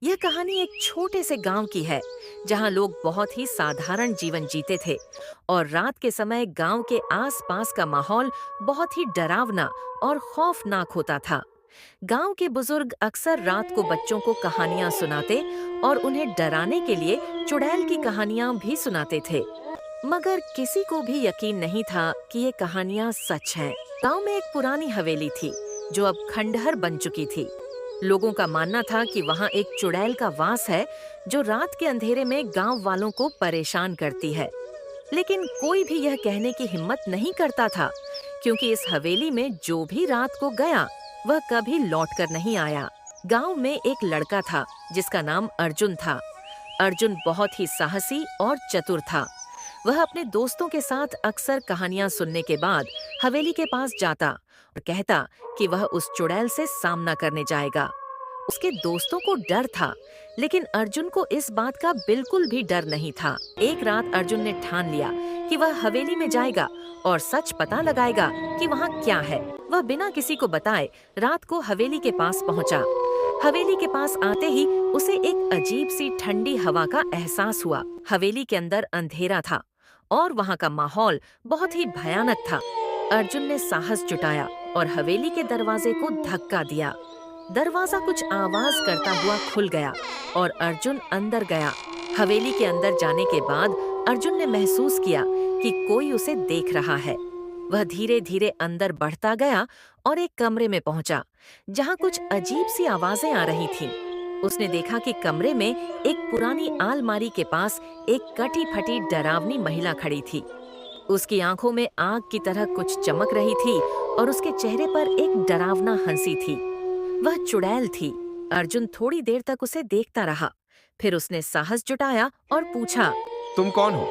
यह कहानी एक छोटे से गांव की है जहां लोग बहुत ही साधारण जीवन जीते थे और रात के समय गांव के आसपास का माहौल बहुत ही डरावना और खौफनाक होता था। गांव के बुजुर्ग अक्सर रात को बच्चों को कहानियां सुनाते और उन्हें डराने के लिए चुड़ैल की कहानियां भी सुनाते थे। मगर किसी को भी यकीन नहीं था कि ये कहानियां सच हैं। गांव में एक पुरानी हवेली थी जो अब खंडहर बन चुकी थी। लोगों का मानना था कि वहां एक चुड़ैल का वास है जो रात के अंधेरे में गांव वालों को परेशान करती है। लेकिन कोई भी यह कहने की हिम्मत नहीं करता था क्योंकि इस हवेली में जो भी रात को गया वह कभी लौटकर नहीं आया। गांव में एक लड़का था जिसका नाम अर्जुन था। अर्जुन बहुत ही साहसी और चतुर था। वह अपने दोस्तों के साथ अक्सर कहानियां सुनने के बाद हवेली के पास जाता और कहता कि वह उस चुड़ैल से सामना करने जाएगा। उसके दोस्तों को डर था, लेकिन अर्जुन को इस बात का बिल्कुल भी डर नहीं था। एक रात अर्जुन ने ठान लिया कि वह हवेली में जाएगा और सच पता लगाएगा कि वहाँ क्या है। वह बिना किसी को बताए रात को हवेली के पास पहुँचा। हवेली के पास आते ही उसे एक अजीब सी ठंडी हवा का एहसास हुआ। हवेली के अंदर अंधेरा था और वहाँ का माहौल बहुत ही भयानक था। अर्जुन ने साहस जुटाया और हवेली के दरवाजे को धक्का दिया। दरवाजा कुछ आवाज करता हुआ खुल गया और अर्जुन अंदर गया। हवेली के अंदर जाने के बाद अर्जुन ने महसूस किया कि कोई उसे देख रहा है। वह धीरे धीरे अंदर बढ़ता गया और एक कमरे में पहुंचा जहां कुछ अजीब सी आवाजें आ रही थीं। उसने देखा कि कमरे में एक पुरानी आलमारी के पास एक कटी फटी डरावनी महिला खड़ी थी। उसकी आंखों में आग की तरह कुछ चमक रही थी और उसके चेहरे पर एक डरावना हंसी थी। वह चुड़ैल थी। अर्जुन थोड़ी देर तक उसे देखता रहा। फिर उसने साहस जुटाया और पूछा, तुम कौन हो?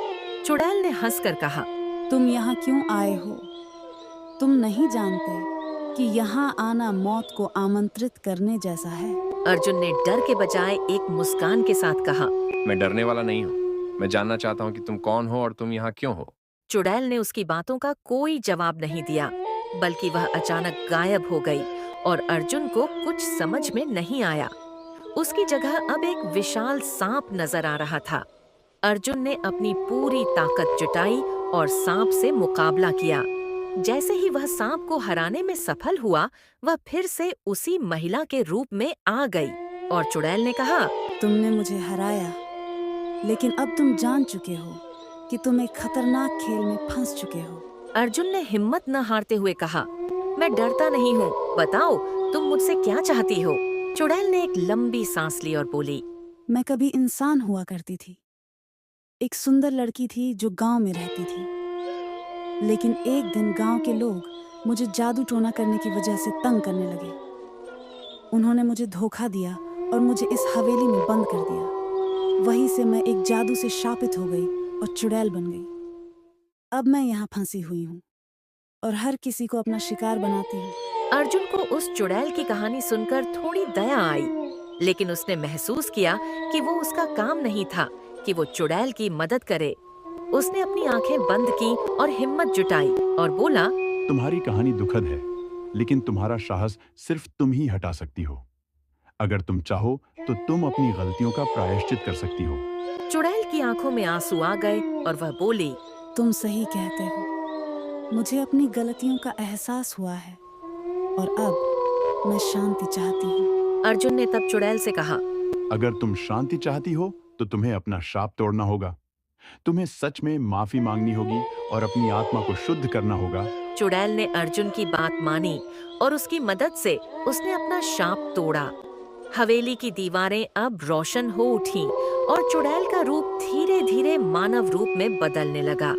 चुड़ैल ने हंसकर कहा, तुम यहाँ क्यों आए हो? तुम नहीं जानते कि यहाँ आना मौत को आमंत्रित करने जैसा है। अर्जुन ने डर के बजाय एक मुस्कान के साथ कहा। मैं डरने वाला नहीं हूँ। मैं जानना चाहता हूँ कि तुम कौन हो और तुम यहाँ क्यों हो। चुड़ैल ने उसकी बातों का कोई जवाब नहीं दिया, बल्कि वह अचानक गायब हो गई और अर्जुन को कुछ समझ में नहीं आया। उसकी जगह अब एक विशाल सांप नजर आ रहा था। अर्जुन ने अपनी पूरी ताकत जुटाई और सांप से मुकाबला किया। जैसे ही वह सांप को हराने में सफल हुआ, वह फिर से उसी महिला के रूप में आ गई और चुड़ैल ने कहा, तुमने मुझे हराया, लेकिन अब तुम जान चुके हो कि तुम एक खतरनाक खेल में फंस चुके हो। अर्जुन ने हिम्मत न हारते हुए कहा, मैं डरता नहीं हूँ, बताओ तुम मुझसे क्या चाहती हो। चुड़ैल ने एक लंबी सांस ली और बोली, मैं कभी इंसान हुआ करती थी। एक सुंदर लड़की थी जो गांव में रहती थी। लेकिन एक दिन गांव के लोग मुझे जादू टोना करने की वजह से तंग करने लगे। उन्होंने मुझे धोखा दिया और मुझे इस हवेली में बंद कर दिया। वहीं से मैं एक जादू से शापित हो गई और चुड़ैल बन गई। अब मैं यहाँ फंसी हुई हूँ और हर किसी को अपना शिकार बनाती हूँ। अर्जुन को उस चुड़ैल की कहानी सुनकर थोड़ी दया आई, लेकिन उसने महसूस किया कि वो उसका काम नहीं था कि वो चुड़ैल की मदद करे। उसने अपनी आंखें बंद की और हिम्मत जुटाई और बोला, तुम्हारी कहानी दुखद है, लेकिन तुम्हारा साहस सिर्फ तुम ही हटा सकती हो। अगर तुम चाहो तो तुम अपनी गलतियों का प्रायश्चित कर सकती हो। चुड़ैल की आंखों में आंसू आ गए और वह बोली, तुम सही कहते हो। मुझे अपनी गलतियों का एहसास हुआ है और अब मैं शांति चाहती हूँ। अर्जुन ने तब चुड़ैल से कहा, अगर तुम शांति चाहती हो तो तुम्हें अपना शाप तोड़ना होगा। तुम्हें सच में माफी मांगनी होगी और अपनी आत्मा को शुद्ध करना होगा। चुड़ैल ने अर्जुन की बात मानी और उसकी मदद से उसने अपना शाप तोड़ा। हवेली की दीवारें अब रोशन हो उठीं और चुड़ैल का रूप धीरे धीरे मानव रूप में बदलने लगा।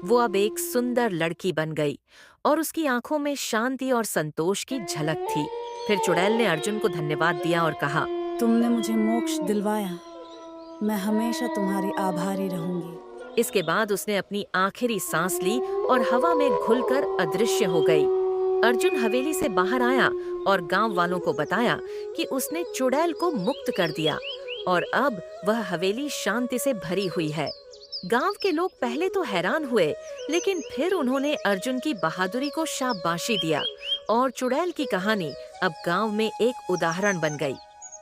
वो अब एक सुंदर लड़की बन गई और उसकी आंखों में शांति और संतोष की झलक थी। फिर चुड़ैल ने अर्जुन को धन्यवाद दिया और कहा, तुमने मुझे मोक्ष दिलवाया। मैं हमेशा तुम्हारी आभारी रहूंगी। इसके बाद उसने अपनी आखिरी सांस ली और हवा में घुलकर अदृश्य हो गई। अर्जुन हवेली से बाहर आया और गांव वालों को बताया कि उसने चुड़ैल को मुक्त कर दिया और अब वह हवेली शांति से भरी हुई है। गांव के लोग पहले तो हैरान हुए, लेकिन फिर उन्होंने अर्जुन की बहादुरी को शाबाशी दिया और चुड़ैल की कहानी अब गांव में एक उदाहरण बन गई।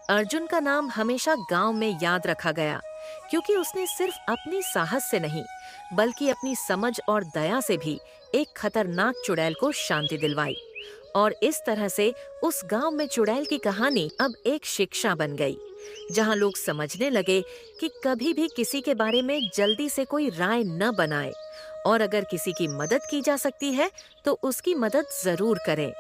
अर्जुन का नाम हमेशा गांव में याद रखा गया, क्योंकि उसने सिर्फ अपनी साहस से नहीं बल्कि अपनी समझ और दया से भी एक खतरनाक चुड़ैल को शांति दिलवाई। और इस तरह से उस गांव में चुड़ैल की कहानी अब एक शिक्षा बन गई, जहां लोग समझने लगे कि कभी भी किसी के बारे में जल्दी से कोई राय न बनाए, और अगर किसी की मदद की जा सकती है तो उसकी मदद जरूर करें।